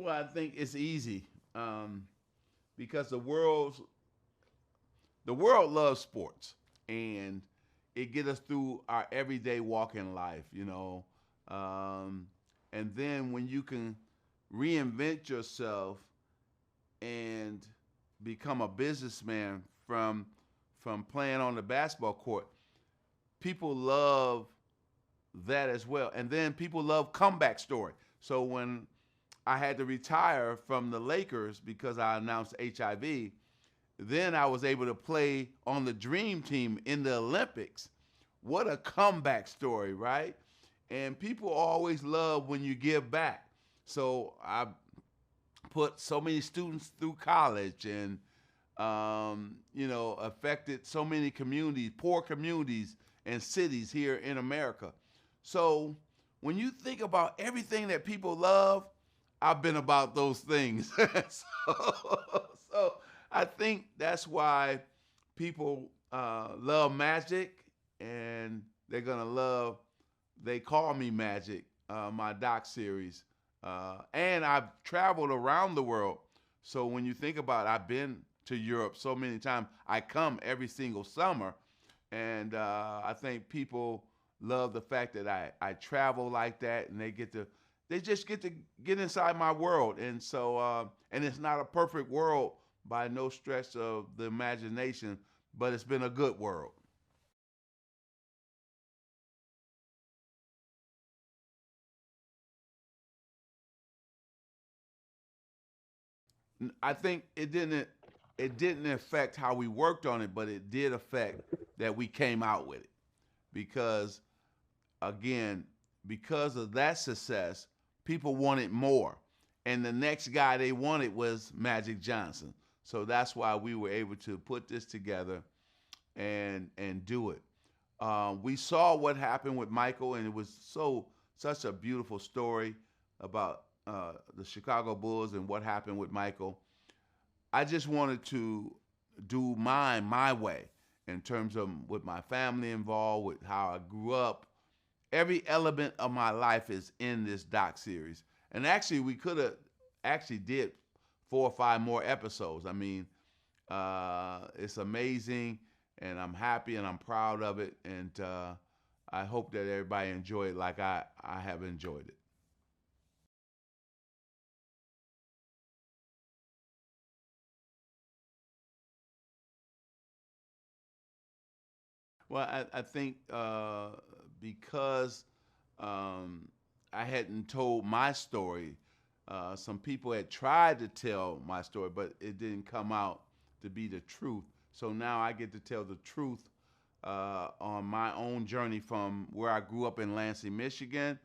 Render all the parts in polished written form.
Well, I think it's easy because the world loves sports, and it get us through our everyday walk in life. Um, and then when you can reinvent yourself and become a businessman from playing on the basketball court, people love that as well. And then people love comeback story. So when I had to retire from the Lakers because I announced HIV, then I was able to play on the dream team in the Olympics. What a comeback story, right? And people always love when you give back. So I put so many students through college and affected so many communities, poor communities and cities here in America. So when you think about everything that people love, I've been about those things. so I think that's why people love magic, and they're gonna love. They call me Magic, my doc series, and I've traveled around the world. So when you think about it, I've been to Europe so many times. I come every single summer, and I think people love the fact that I travel like that, and they just get to get inside my world. And so and it's not a perfect world by no stretch of the imagination, but it's been a good world. I think it didn't affect how we worked on it, but it did affect that we came out with it because again, because of that success, people wanted more. And the next guy they wanted was Magic Johnson. So that's why we were able to put this together and do it. We saw what happened with Michael, and it was such a beautiful story about the Chicago Bulls and what happened with Michael. I just wanted to do mine my way in terms of with my family involved, with how I grew up. Every element of my life is in this doc series. And actually, we could have actually did 4 or 5 more episodes. I mean, it's amazing, and I'm happy and I'm proud of it. And I hope that everybody enjoyed it like I have enjoyed it. Well, I think because um, I hadn't told my story, some people had tried to tell my story, but it didn't come out to be the truth. So now I get to tell the truth on my own journey from where I grew up in Lansing, Michigan,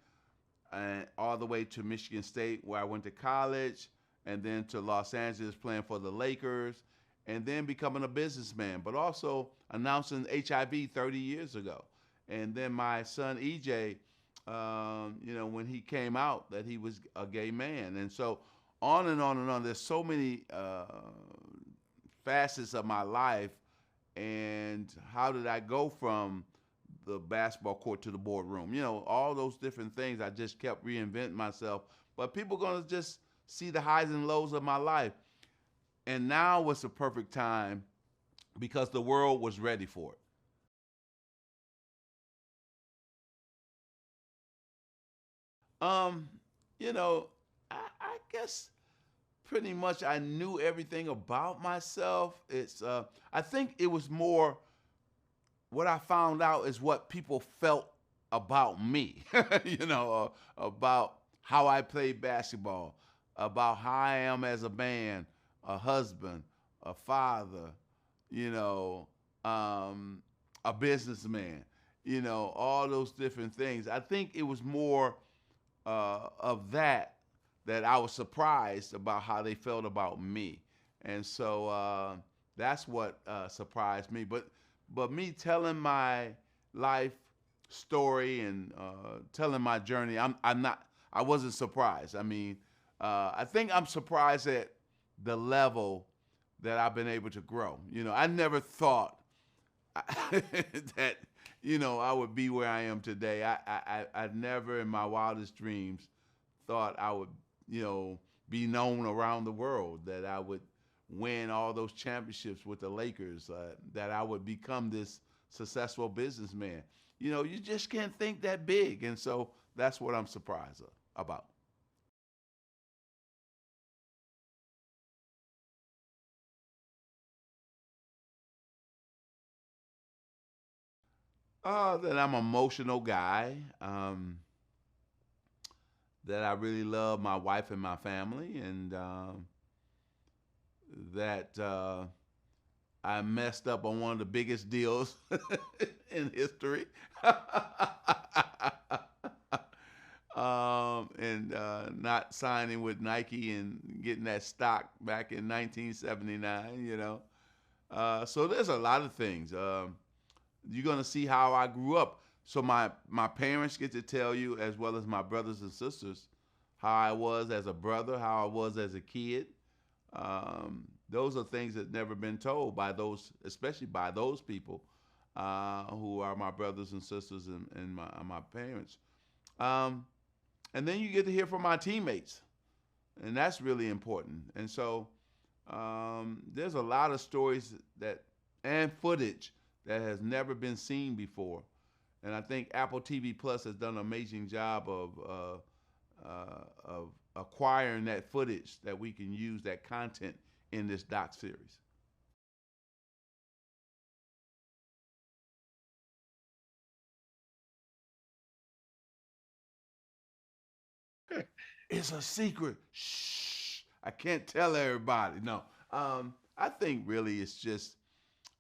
and all the way to Michigan State, where I went to college, and then to Los Angeles playing for the Lakers, and then becoming a businessman, but also announcing HIV 30 years ago. And then my son EJ, when he came out, that he was a gay man. And so on and on and on. There's so many facets of my life. And how did I go from the basketball court to the boardroom? All those different things. I just kept reinventing myself. But people are going to just see the highs and lows of my life. And now was the perfect time because the world was ready for it. Um, you know, I guess pretty much I knew everything about myself. I think it was more what I found out is what people felt about me, about how I played basketball, about how I am as a man, a husband, a father, you know, um, a businessman, all those different things. I think it was more of that I was surprised about how they felt about me, and so that's what surprised me. But me telling my life story and telling my journey, I'm not. I wasn't surprised. I mean, I think I'm surprised at the level that I've been able to grow. I never thought that I would be where I am today. I never in my wildest dreams thought I would you know be known around the world, that I would win all those championships with the Lakers, that I would become this successful businessman. You know, you just can't think that big. And so that's what I'm surprised about. That I'm an emotional guy, that I really love my wife and my family, and that I messed up on one of the biggest deals in history. And not signing with Nike and getting that stock back in 1979, you know. So there's a lot of things. You're gonna see how I grew up. So my parents get to tell you, as well as my brothers and sisters, how I was as a brother, how I was as a kid. Those are things that never been told by those, especially by those people who are my brothers and sisters and my parents. Um, and then you get to hear from my teammates, and that's really important. And so there's a lot of stories that and footage that has never been seen before, and I think Apple TV Plus has done an amazing job of acquiring that footage that we can use that content in this doc series. It's a secret. Shh. I can't tell everybody. No. I think really it's just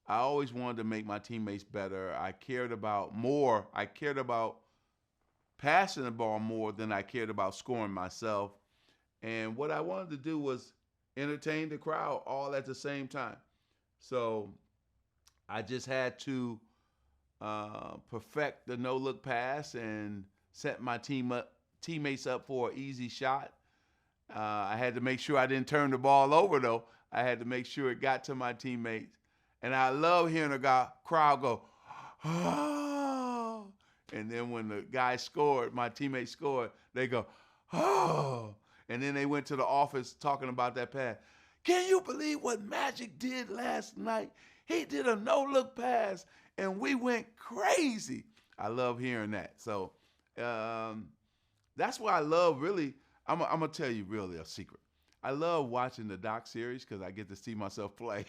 I always wanted to make my teammates better. I cared about passing the ball more than I cared about scoring myself. And what I wanted to do was entertain the crowd all at the same time. So I just had to perfect the no look pass and set my teammates up for an easy shot. I had to make sure I didn't turn the ball over though. I had to make sure it got to my teammates. And I love hearing a crowd go, oh. And then when the guy scored, my teammate scored, they go, oh. And then they went to the office talking about that pass. Can you believe what Magic did last night? He did a no-look pass, and we went crazy. I love hearing that. So that's why I love really. I'm gonna tell you really a secret. I love watching the doc series because I get to see myself play.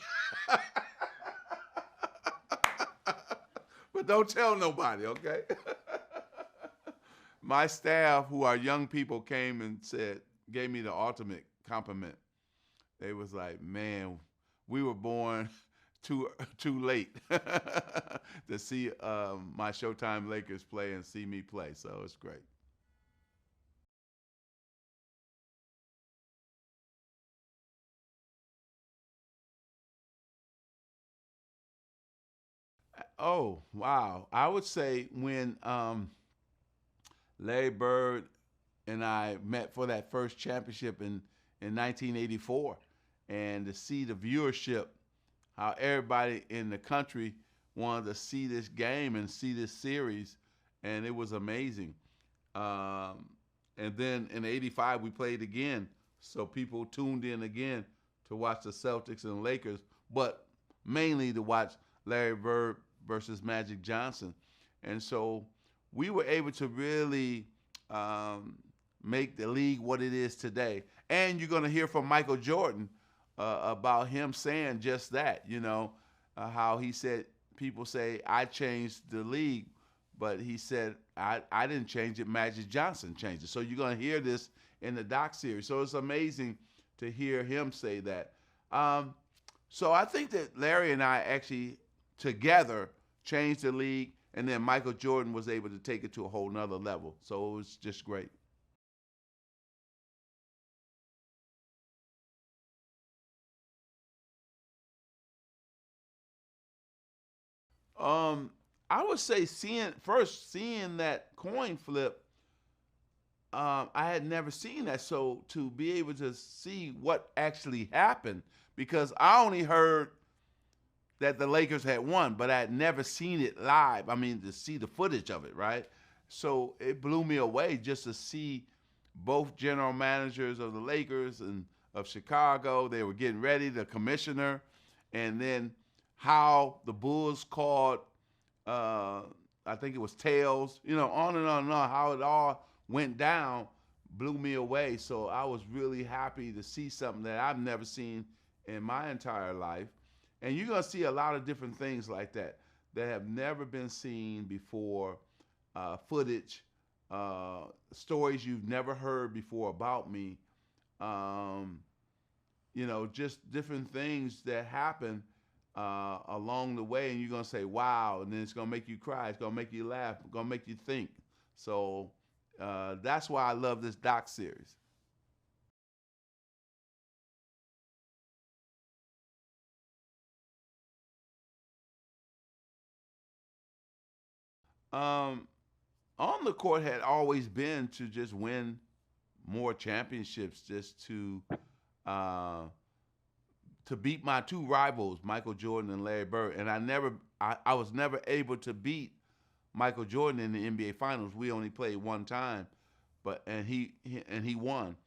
But don't tell nobody, okay? My staff, who are young people, came and gave me the ultimate compliment. They was like, "Man, we were born too late to see my Showtime Lakers play and see me play." So it's great. Oh wow! I would say when Larry Bird and I met for that first championship in 1984, and to see the viewership, how everybody in the country wanted to see this game and see this series, and it was amazing. Um, and then in '85 we played again, so people tuned in again to watch the Celtics and Lakers, but mainly to watch Larry Bird versus Magic Johnson. And so we were able to really um, make the league what it is today. And you're going to hear from Michael Jordan about him saying just that, how he said, people say, I changed the league, but he said, I didn't change it, Magic Johnson changed it. So you're going to hear this in the doc series. So it's amazing to hear him say that. So I think that Larry and I actually together changed the league, and then Michael Jordan was able to take it to a whole nother level. So it was just great. Um, I would say seeing that coin flip, I had never seen that. So to be able to see what actually happened, because I only heard that the Lakers had won, but I had never seen it live. I mean, to see the footage of it, right? So it blew me away just to see both general managers of the Lakers and of Chicago. They were getting ready, the commissioner, and then how the Bulls called, uh, I think it was tails, on and on and on, how it all went down blew me away. So I was really happy to see something that I've never seen in my entire life. And you're going to see a lot of different things like that have never been seen before, footage, stories you've never heard before about me, um, just different things that happen along the way, and you're gonna say, "Wow!" And then it's gonna make you cry. It's gonna make you laugh. It's gonna make you think. So that's why I love this doc series. Um, on the court had always been to just win more championships, just uh, to beat my two rivals, Michael Jordan and Larry Bird. And I was never able to beat Michael Jordan in the NBA Finals. We only played one time, but and he won.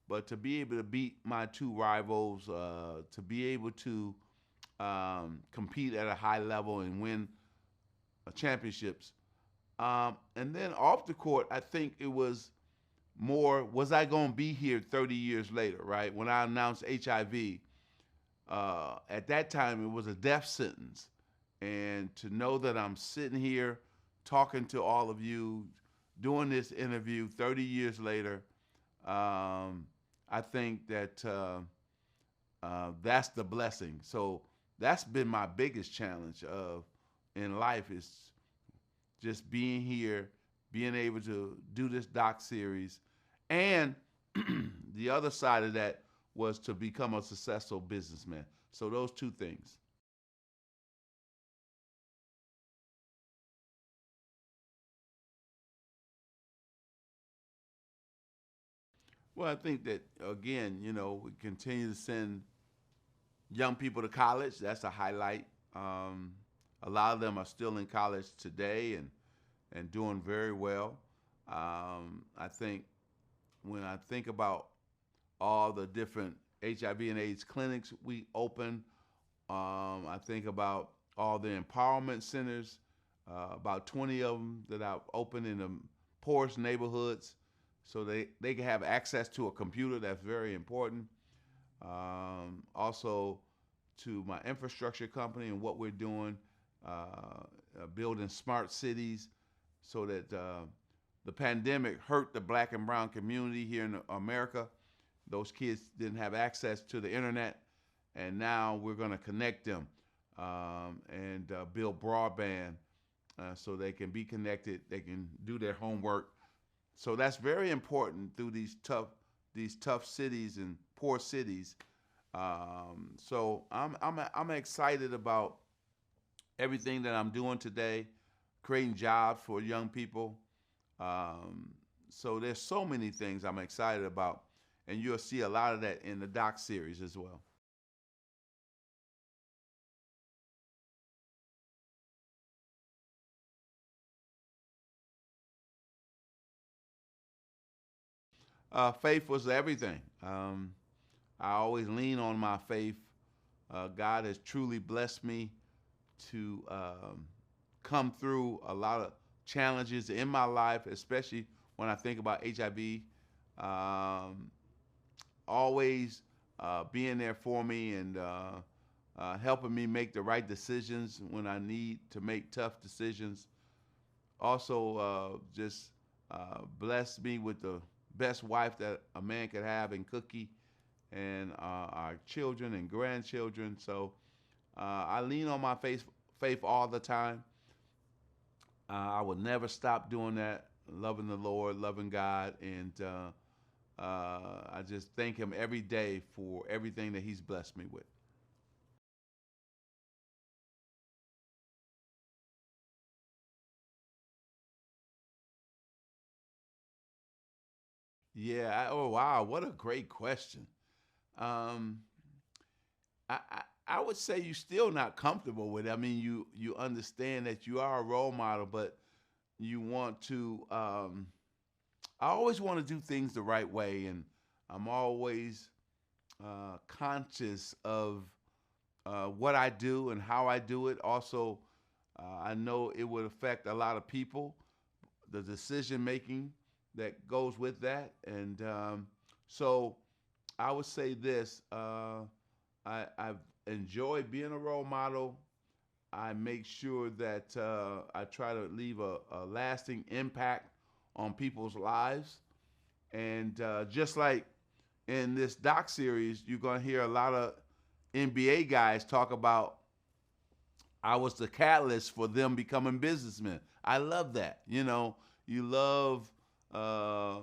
But to be able to beat my two rivals, to be able to compete at a high level and win championships, and then off the court, I think it was more, was I going to be here 30 years later, right? When I announced HIV, at that time it was a death sentence. And to know that I'm sitting here talking to all of you, doing this interview 30 years later, I think that that's the blessing. So that's been my biggest challenge of in life, is just being here, being able to do this doc series, and the other side of that was to become a successful businessman. So those two things. Well, I think that again, we continue to send young people to college. That's a highlight. Um, a lot of them are still in college today and doing very well. I think when I think about all the different HIV and AIDS clinics we open, I think about all the empowerment centers, about 20 of them that I've opened in the poorest neighborhoods, so they can have access to a computer. That's very important. Also, to my infrastructure company and what we're doing, building smart cities, so that the pandemic hurt the black and brown community here in America. Those kids didn't have access to the internet, and now we're going to connect them and build broadband so they can be connected, they can do their homework. So that's very important through these tough cities and poor cities. So I'm excited about everything that I'm doing today, creating jobs for young people. Um, so there's so many things I'm excited about, and you'll see a lot of that in the doc series as well. Faith was everything. I always lean on my faith. God has truly blessed me to come through a lot of challenges in my life, especially when I think about HIV. Um, Always being there for me and helping me make the right decisions when I need to make tough decisions. Also, just blessed me with the best wife that a man could have in Cookie, and our children and grandchildren. So I lean on my faith all the time. I will never stop doing that, loving the Lord, loving God, and I just thank Him every day for everything that He's blessed me with. Yeah. Oh, wow. What a great question. Um, I would say you're still not comfortable with it. I mean, you understand that you are a role model, but you want to I always want to do things the right way, and I'm always conscious of what I do and how I do it. Also, I know it would affect a lot of people, the decision making that goes with that, and so I would say this: I've enjoyed being a role model. I make sure that I try to leave a lasting impact on people's lives. And just like in this doc series, you're going to hear a lot of NBA guys talk about I was the catalyst for them becoming businessmen. I love that. You know, you love uh,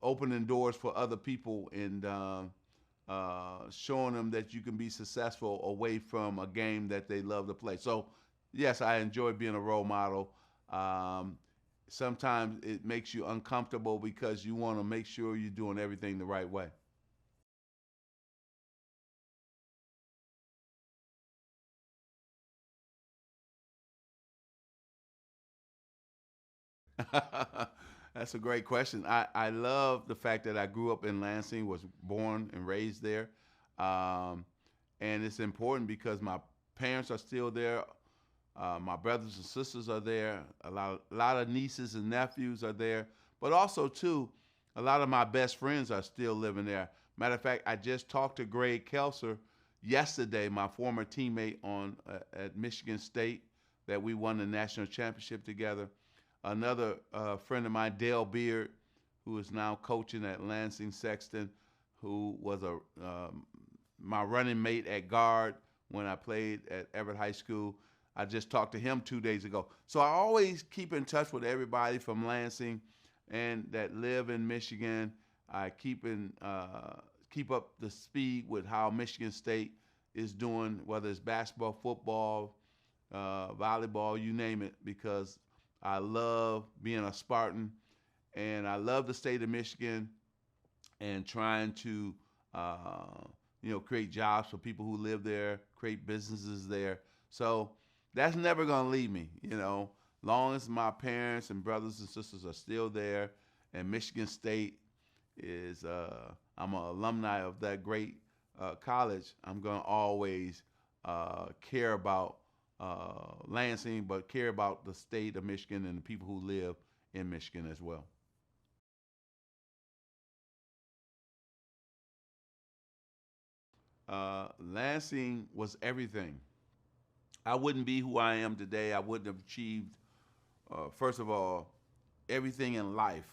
opening doors for other people and showing them that you can be successful away from a game that they love to play. So, yes, I enjoy being a role model. Um, Sometimes it makes you uncomfortable because you want to make sure you're doing everything the right way. That's a great question. I love the fact that I grew up in Lansing, was born and raised there. Um, and it's important because my parents are still there. My brothers and sisters are there. A lot of nieces and nephews are there. But also, too, a lot of my best friends are still living there. Matter of fact, I just talked to Greg Kelser yesterday, my former teammate on at Michigan State, that we won the national championship together. Another friend of mine, Dale Beard, who is now coaching at Lansing Sexton, who was my running mate at guard when I played at Everett High School. I just talked to him 2 days ago. So I always keep in touch with everybody from Lansing and that live in Michigan. I keep up the speed with how Michigan State is doing, whether it's basketball, football, volleyball, you name it, because I love being a Spartan and I love the state of Michigan and trying to create jobs for people who live there, create businesses there. So that's never gonna leave me, long as my parents and brothers and sisters are still there, and Michigan State is I'm an alumni of that great college. I'm gonna always care about Lansing, but care about the state of Michigan and the people who live in Michigan as well. Lansing was everything. I wouldn't be who I am today. I wouldn't have achieved, first of all, everything in life.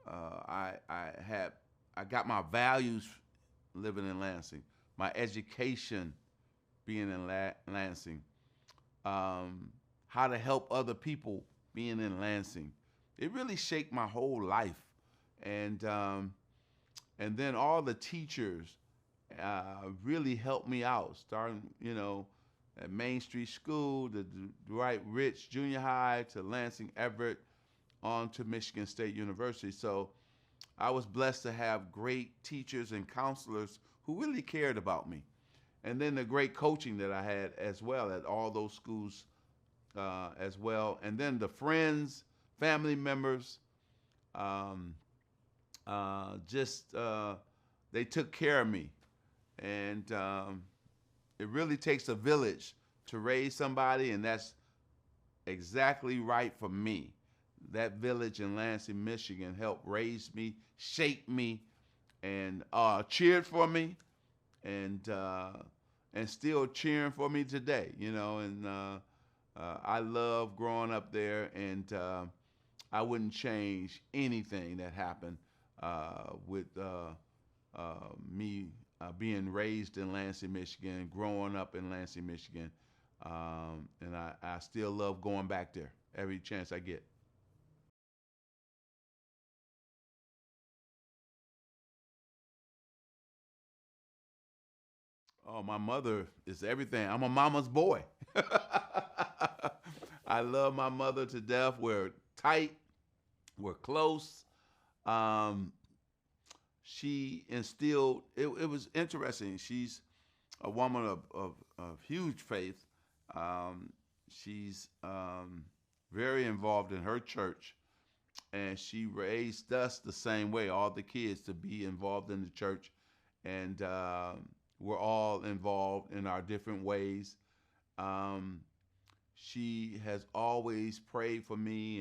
I got my values living in Lansing, my education being in Lansing, how to help other people being in Lansing. It really shaped my whole life, and then all the teachers really helped me out. Starting, at Main Street School, the Dwight Rich Junior High, to Lansing Everett, on to Michigan State University. So I was blessed to have great teachers and counselors who really cared about me. And then the great coaching that I had as well at all those schools as well. And then the friends, family members, um, just they took care of me. And it really takes a village to raise somebody, and that's exactly right for me. That village in Lansing, Michigan helped raise me, shape me, and cheered for me, and still cheering for me today. And I love growing up there, and I wouldn't change anything that happened with me being raised in Lansing, Michigan, growing up in Lansing, Michigan, and I still love going back there every chance I get. Oh, my mother is everything. I'm a mama's boy. I love my mother to death. We're tight. We're close. Um, she instilled. It was interesting. She's a woman of huge faith. She's very involved in her church, and she raised us the same way, all the kids, to be involved in the church, and we're all involved in our different ways. Um, she has always prayed for me,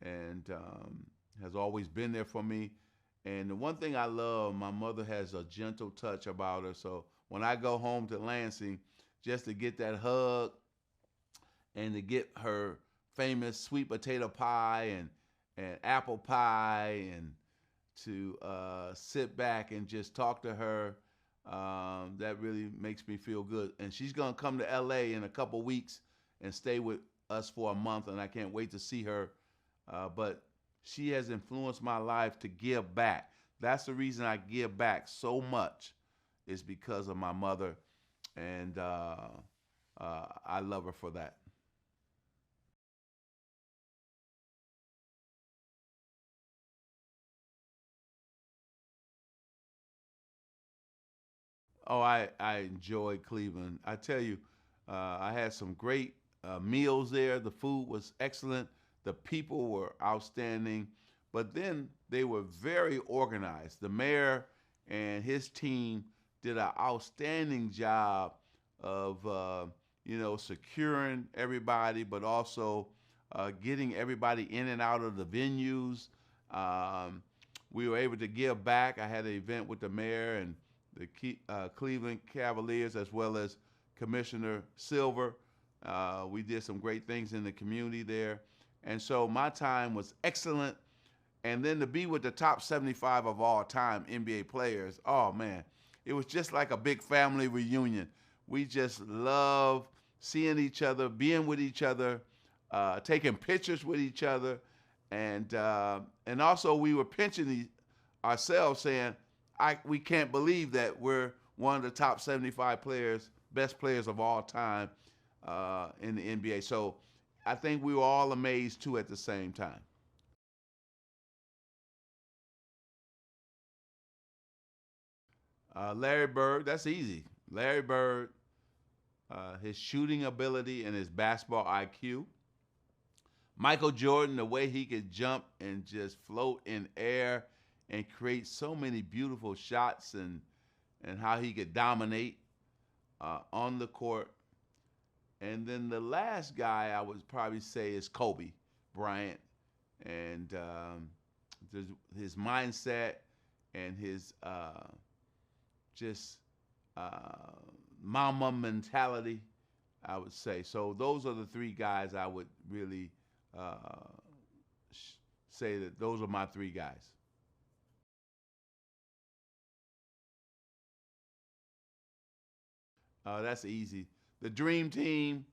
and has always been there for me. And the one thing I love, my mother has a gentle touch about her. So when I go home to Lansing, just to get that hug and to get her famous sweet potato pie and apple pie, and to sit back and just talk to her, that really makes me feel good. And she's gonna come to LA in a couple weeks and stay with us for a month, and I can't wait to see her. But she has influenced my life to give back. That's the reason I give back so much, is because of my mother, and I love her for that. Oh, I enjoy Cleveland. I tell you, I had some great meals there. The food was excellent. The people were outstanding. But then they were very organized. The mayor and his team did an outstanding job of, securing everybody, but also getting everybody in and out of the venues. Um, we were able to give back. I had an event with the mayor and the Cleveland Cavaliers, as well as Commissioner Silver. We did some great things in the community there. And so my time was excellent. And then to be with the top 75 of all time NBA players, oh man, it was just like a big family reunion. We just love seeing each other, being with each other, taking pictures with each other, and also we were pinching ourselves, saying, we can't believe that we're one of the top 75 players, best players of all time in the NBA. So I think we were all amazed too at the same time. Larry Bird, that's easy. Larry Bird, his shooting ability and his basketball IQ. Michael Jordan, the way he could jump and just float in air and create so many beautiful shots, and how he could dominate on the court. And then the last guy I would probably say is Kobe Bryant, and his mindset and his just uh, mama mentality, I would say. So those are the three guys I would really uh, say that those are my three guys. That's easy. The dream team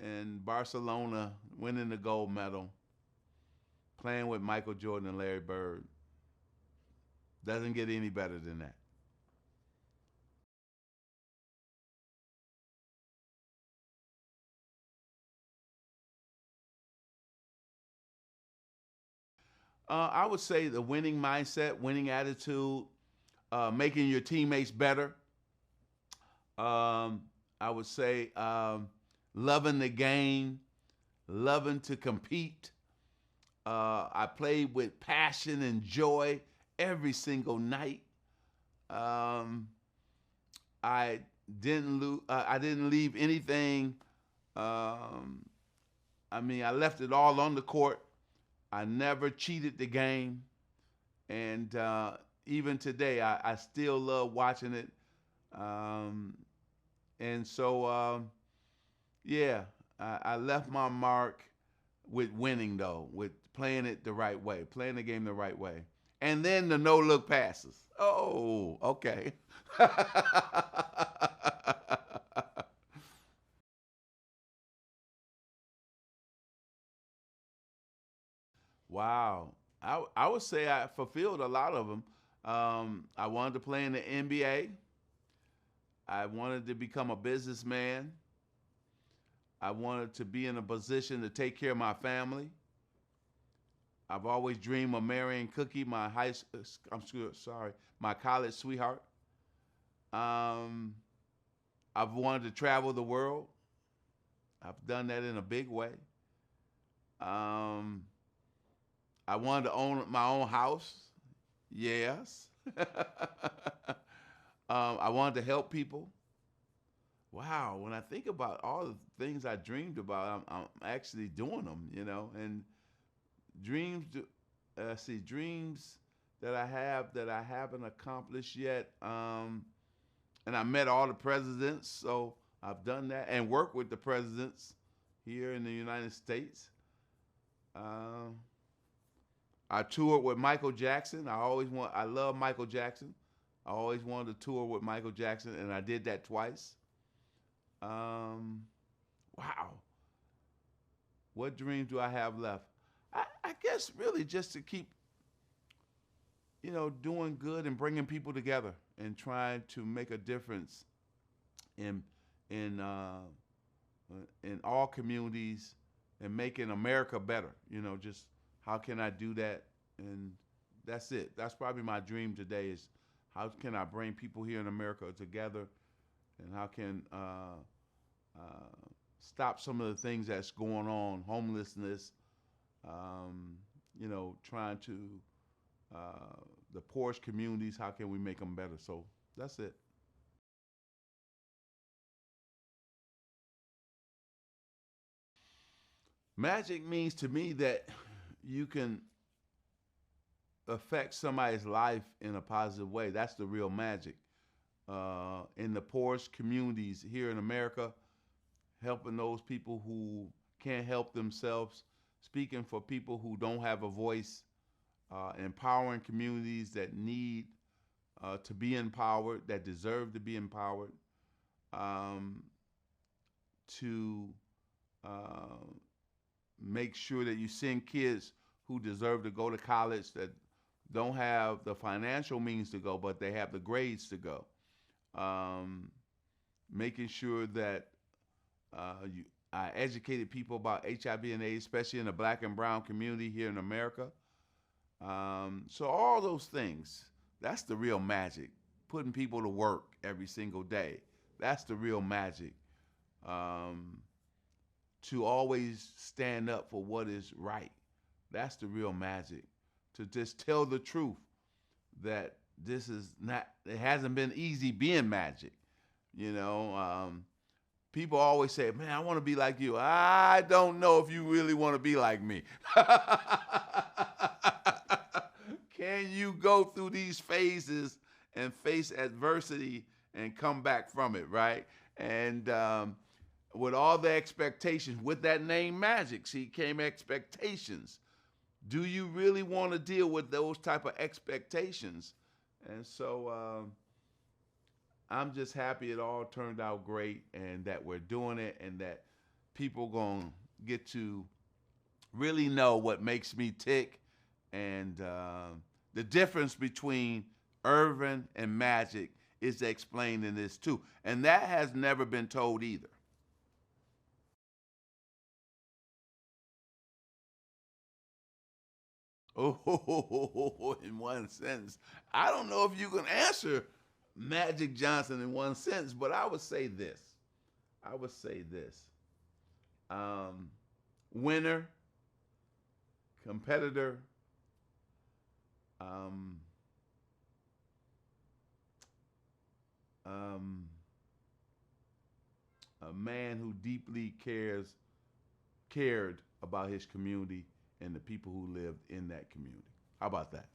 in Barcelona winning the gold medal, playing with Michael Jordan and Larry Bird. Doesn't get any better than that. I would say the winning mindset, winning attitude, making your teammates better. I would say loving the game, loving to compete. I played with passion and joy every single night. Um, I I didn't leave anything. Um, I mean, I left it all on the court. I never cheated the game, and even today, I still love watching it. Um, and so, yeah, I left my mark with winning, though, with playing it the right way, playing the game the right way, and then the no look passes. Oh, okay. Wow. I would say I fulfilled a lot of them. I wanted to play in the NBA. I wanted to become a businessman. I wanted to be in a position to take care of my family. I've always dreamed of marrying Cookie, my sorry, my college sweetheart. Um, I've wanted to travel the world. I've done that in a big way. Um, I wanted to own my own house. Yes. I wanted to help people. Wow, when I think about all the things I dreamed about, I'm actually doing them, you know. And dreams, see, dreams that I haven't accomplished yet. And I met all the presidents, so I've done that and worked with the presidents here in the United States. Um, I toured with Michael Jackson. I love Michael Jackson. I always wanted to tour with Michael Jackson, and I did that twice. Um, wow. What dreams do I have left? I guess really just to keep, doing good and bringing people together and trying to make a difference in in uh, in all communities and making America better. Just how can I do that? And that's it. That's probably my dream today is how can I bring people here in America together and how can stop some of the things that's going on, homelessness, trying to uh, the poorest communities, how can we make them better? So that's it. Magic means to me that you can affect somebody's life in a positive way. That's the real magic. In the poorest communities here in America, helping those people who can't help themselves, speaking for people who don't have a voice, empowering communities that need to be empowered, that deserve to be empowered, um, to uh, make sure that you send kids who deserve to go to college that don't have the financial means to go, but they have the grades to go. Um, Making sure that I educated people about HIV and AIDS, especially in the black and brown community here in America. So all those things, that's the real magic. Putting people to work every single day. That's the real magic. Um, to always stand up for what is right. That's the real magic. To just tell the truth that this is not, it hasn't been easy being magic. You know, people always say, man, I want to be like you. I don't know if you really want to be like me. Can you go through these phases and face adversity and come back from it, right? And with all the expectations, with that name Magic, see, came expectations. Do you really want to deal with those type of expectations? And so I'm just happy it all turned out great and that we're doing it and that people going to get to really know what makes me tick and the difference between Earvin and Magic is explained in this too. And that has never been told either. Oh, in one sentence. I don't know if you can answer Magic Johnson in one sentence, but I would say this. I would say this. Um, Winner, competitor, um, um, a man who deeply cared about his community and the people who lived in that community. How about that?